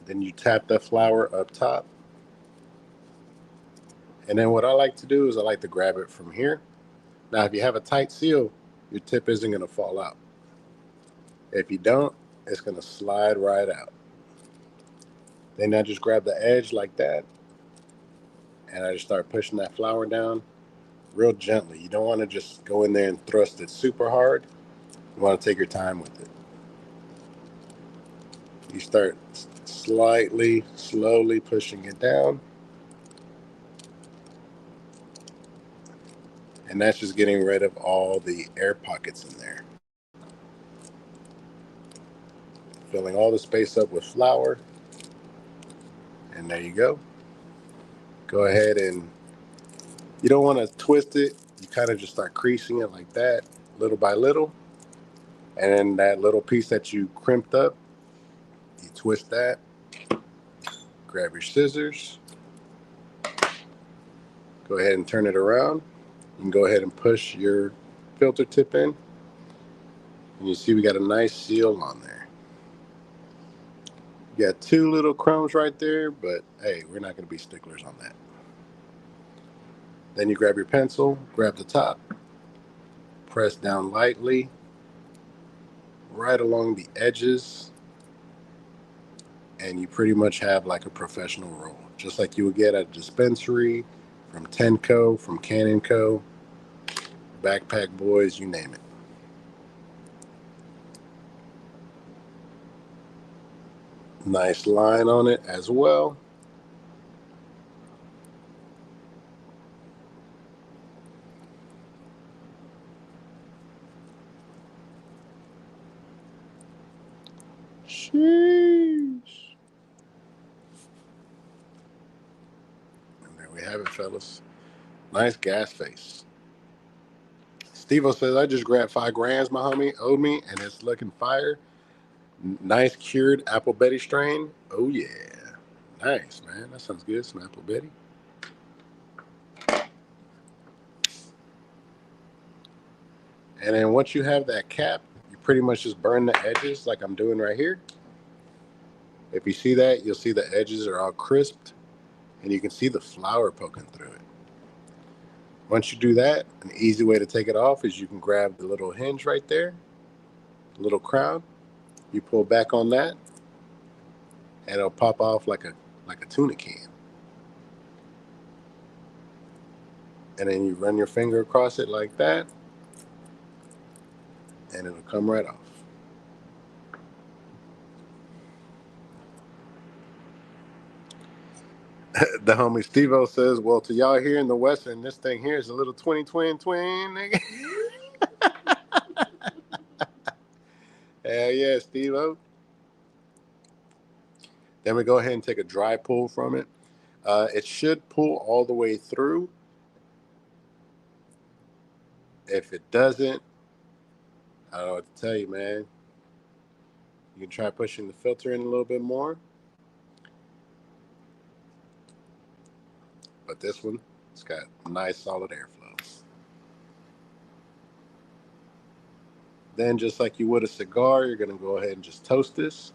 Then you tap the flour up top. And then what I like to do is I like to grab it from here. Now if you have a tight seal, your tip isn't going to fall out. If you don't, it's going to slide right out. Then I just grab the edge like that, and I just start pushing that flour down real gently. You don't want to just go in there and thrust it super hard. You want to take your time with it. You start slowly pushing it down, and that's just getting rid of all the air pockets in there. Filling all the space up with flour, and there you go. Go ahead, and you don't want to twist it. You kind of just start creasing it like that, little by little, and then that little piece that you crimped up, you twist that. Grab your scissors. Go ahead and turn it around. You can go ahead and push your filter tip in, and you see we got a nice seal on there. You got two little crumbs right there, but hey, we're not going to be sticklers on that. Then you grab your pencil, grab the top, press down lightly right along the edges, and you pretty much have like a professional roll, just like you would get at a dispensary, from Tenco, from Can & Co, Backpack Boys, you name it. Nice line on it as well. Sheesh. And there we have it, fellas. Nice gas face. Steve-O says, I just grabbed 5 grams, my homie, owed me, and it's looking fire. Nice cured Apple Betty strain. Oh, yeah. Nice, man. That sounds good. Some Apple Betty. And then once you have that cap, you pretty much just burn the edges like I'm doing right here. If you see that, you'll see the edges are all crisped, and you can see the flour poking through it. Once you do that, an easy way to take it off is you can grab the little hinge right there, the little crown. You pull back on that, and it'll pop off like a tuna can. And then you run your finger across it like that, and it'll come right off. The homie Steve-O says, well, to y'all here in the Western, this thing here is a little 20, nigga. Hell yeah, Steve-O. Then we go ahead and take a dry pull from it. It should pull all the way through. If it doesn't, I don't know what to tell you, man. You can try pushing the filter in a little bit more. But this one, it's got nice solid airflow. Then just like you would a cigar, you're going to go ahead and just toast this.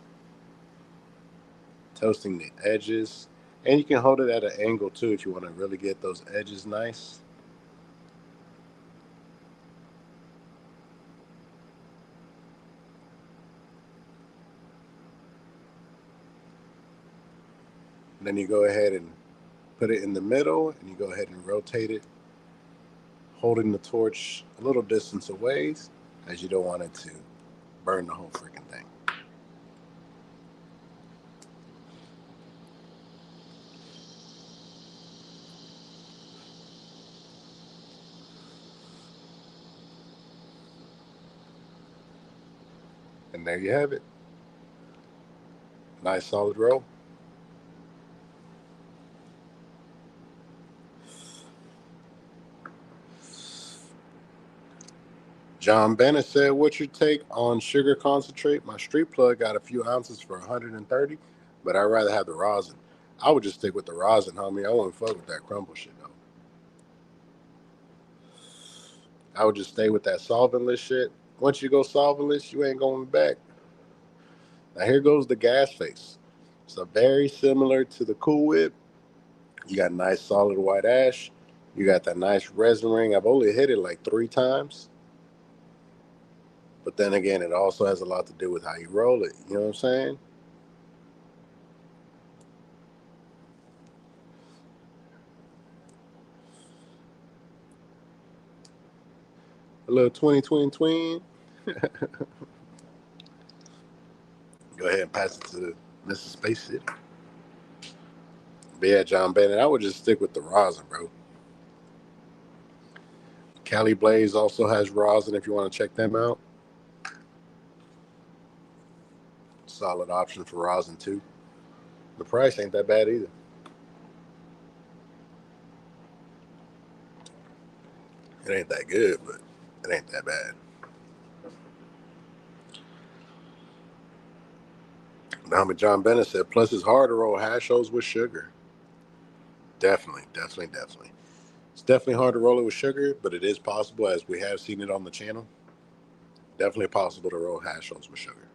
Toasting the edges. And you can hold it at an angle too if you want to really get those edges nice. And then you go ahead and put it in the middle and you go ahead and rotate it, holding the torch a little distance away as you don't want it to burn the whole freaking thing. And there you have it. Nice solid roll. John Bennett said, what's your take on sugar concentrate? My street plug got a few ounces for 130, but I'd rather have the rosin. I would just stick with the rosin, homie. I wouldn't fuck with that crumble shit, though. I would just stay with that solventless shit. Once you go solventless, you ain't going back. Now here goes the gas face. So very similar to the Cool Whip. You got nice solid white ash. You got that nice resin ring. I've only hit it like 3 times. But then again, it also has a lot to do with how you roll it. You know what I'm saying? A little 20. Go ahead and pass it to Mrs. Space City. But yeah, John Bennett, I would just stick with the rosin, bro. Cali Blaze also has rosin if you want to check them out. Solid option for rosin too. The price ain't that bad either. It ain't that good, but it ain't that bad. Now, John Bennett said, plus it's hard to roll hash holes with sugar. Definitely. It's definitely hard to roll it with sugar, but it is possible, as we have seen it on the channel. Definitely possible to roll hash holes with sugar.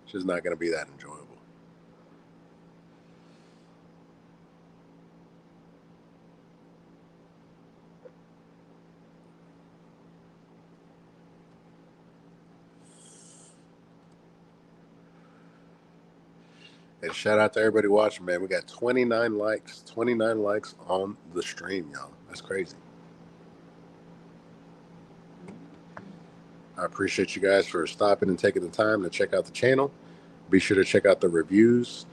It's just not going to be that enjoyable. And shout out to everybody watching, man. We got 29 likes. 29 likes on the stream, y'all. That's crazy. I appreciate you guys for stopping and taking the time to check out the channel. Be sure to check out the reviews.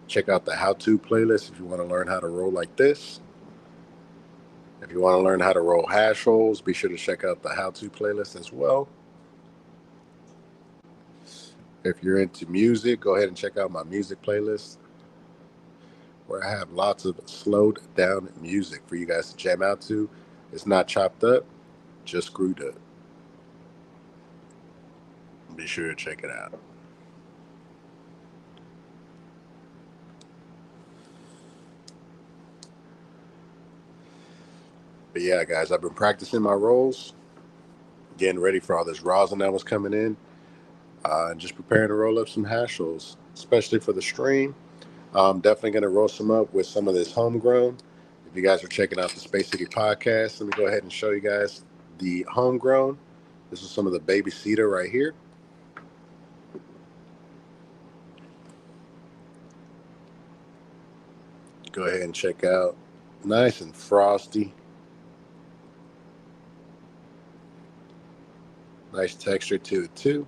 Check out the how-to playlist if you want to learn how to roll like this. If you want to learn how to roll hash holes, be sure to check out the how-to playlist as well. If you're into music, go ahead and check out my music playlist, where I have lots of slowed down music for you guys to jam out to. It's not chopped up, just screwed up. Be sure to check it out. But yeah, guys, I've been practicing my rolls, getting ready for all this rosin that was coming in, and just preparing to roll up some hash rolls, especially for the stream. I'm definitely going to roast them up with some of this homegrown. If you guys are checking out the Space City podcast, let me go ahead and show you guys the homegrown. This is some of the baby cedar right here. Go ahead and check out. Nice and frosty. Nice texture to it too.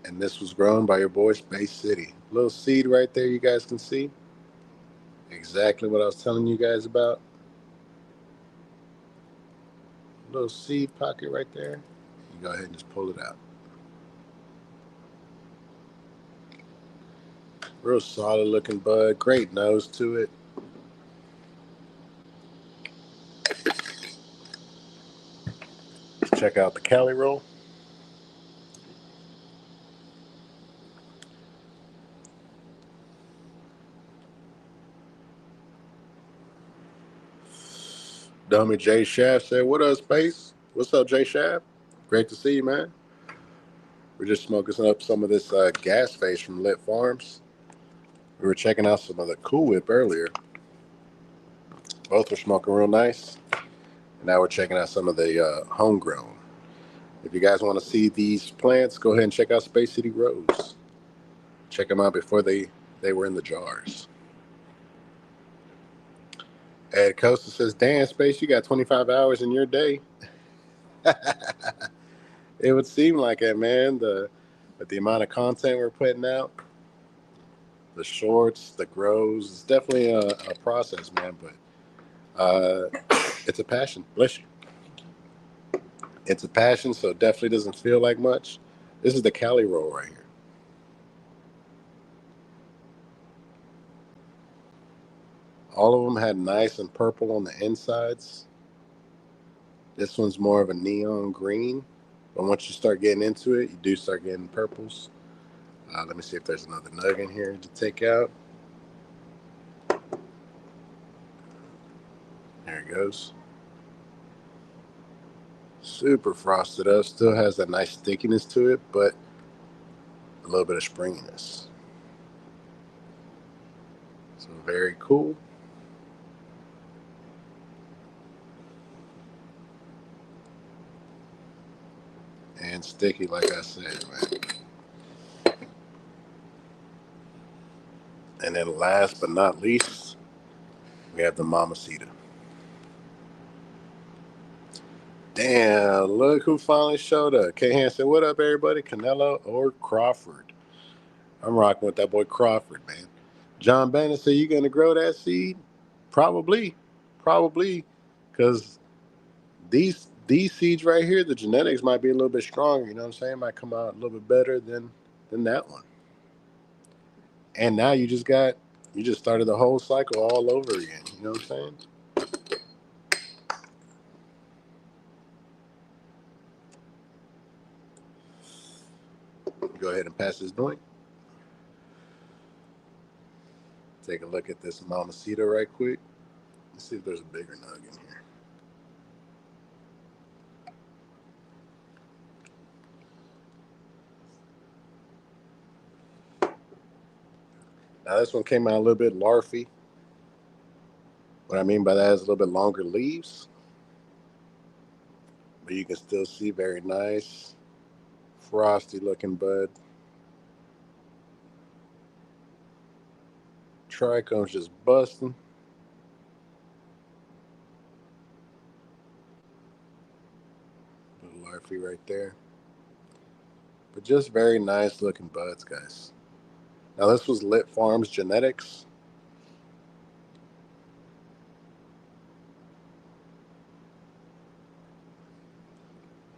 And this was grown by your boy Space City. Little seed right there, you guys can see. Exactly what I was telling you guys about. Little seed pocket right there. You go ahead and just pull it out. Real solid looking bud. Great nose to it. Check out the Cali roll. Dummy J Shaft said, "What up, Space? What's up, J Shaft? Great to see you, man. We're just smoking up some of this gas face from Lit Farms. We were checking out some of the Cool Whip earlier. Both were smoking real nice. And now we're checking out some of the homegrown. If you guys want to see these plants, go ahead and check out Space City Rose. Check them out before they were in the jars." Ed Costa says, "Damn, Space, you got 25 hours in your day." It would seem like it, man. But the amount of content we're putting out, the shorts, the grows, it's definitely a process, man. But it's a passion. Bless you. It's a passion, so it definitely doesn't feel like much. This is the Cali roll right here. All of them had nice and purple on the insides. This one's more of a neon green, but once you start getting into it, you do start getting purples. Let me see if there's another nug in here to take out. There it goes. Super frosted up. Still has that nice stickiness to it, but a little bit of springiness. So very cool. And sticky, like I said, man. And then last but not least, we have the Mamacita. Damn, look who finally showed up. K Han said, "What up, everybody? Canelo or Crawford?" I'm rocking with that boy Crawford, man. John Bannon said, "You gonna grow that seed?" Probably. Because these seeds right here, the genetics might be a little bit stronger. You know what I'm saying? Might come out a little bit better than that one. And now you just started the whole cycle all over again. You know what I'm saying? Go ahead and pass this joint. Take a look at this Mamacita right quick. Let's see if there's a bigger nug in here. Now this one came out a little bit larfy. What I mean by that is a little bit longer leaves. But you can still see very nice, frosty looking bud. Trichome's just busting. Little larfy right there. But just very nice looking buds, guys. Now this was Lit Farms Genetics.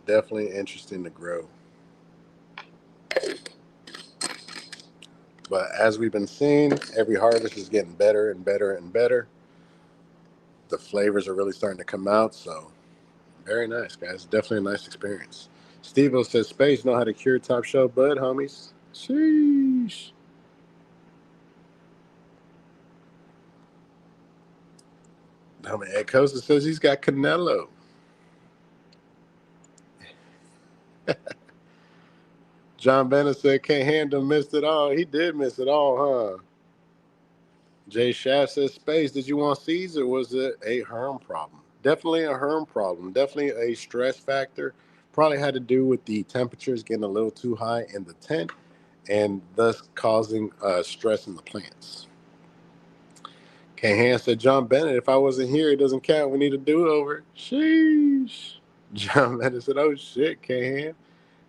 Definitely interesting to grow. But as we've been seeing, every harvest is getting better and better and better. The flavors are really starting to come out, so very nice, guys. Definitely a nice experience. Steve-O says, "Space know how to cure top shelf bud, homies." Sheesh. Homie Ed Costa says he's got Canelo. John Banner said, "Can't handle missed it all." He did miss it all, huh? Jay Shaft says, "Space, did you want seeds or was it a herm problem?" Definitely a herm problem. Definitely a stress factor. Probably had to do with the temperatures getting a little too high in the tent and thus causing stress in the plants. Kahan said, "John Bennett, if I wasn't here, it doesn't count. We need a do over." Sheesh. John Bennett said, "Oh shit, Kahan."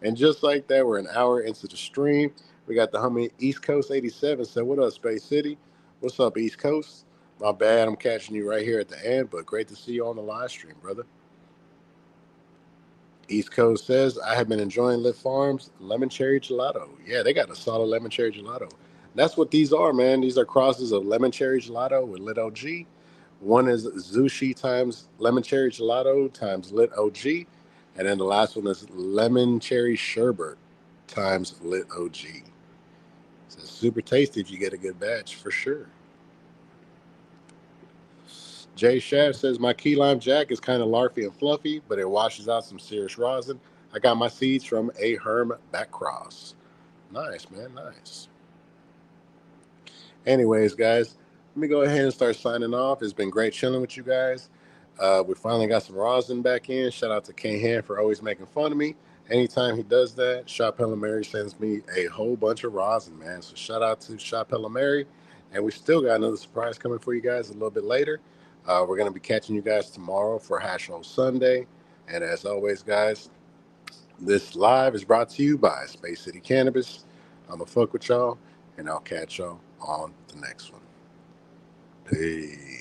And just like that, we're an hour into the stream. We got the homie East Coast 87 said, "What up, Space City? What's up, East Coast? My bad, I'm catching you right here at the end, but great to see you on the live stream, brother." East Coast says, "I have been enjoying Lit Farms lemon cherry gelato." Yeah, they got a solid lemon cherry gelato. That's what these are, man. These are crosses of lemon cherry gelato with Lit OG. One is Zushi times lemon cherry gelato times Lit OG. And then the last one is lemon cherry sherbet times Lit OG. So it's super tasty if you get a good batch, for sure. Jay Shaft says, "My key lime jack is kind of larfy and fluffy, but it washes out some serious rosin. I got my seeds from a Herm backcross." Nice, man. Nice. Anyways, guys, let me go ahead and start signing off. It's been great chilling with you guys. We finally got some rosin back in. Shout out to King Han for always making fun of me. Anytime he does that, Shop Mary sends me a whole bunch of rosin, man. So shout out to Shop Mary. And we still got another surprise coming for you guys a little bit later. We're going to be catching you guys tomorrow for Hash Roll Sunday. And as always, guys, this live is brought to you by Space City Cannabis. I'm going to fuck with y'all, and I'll catch y'all on the next one. Peace.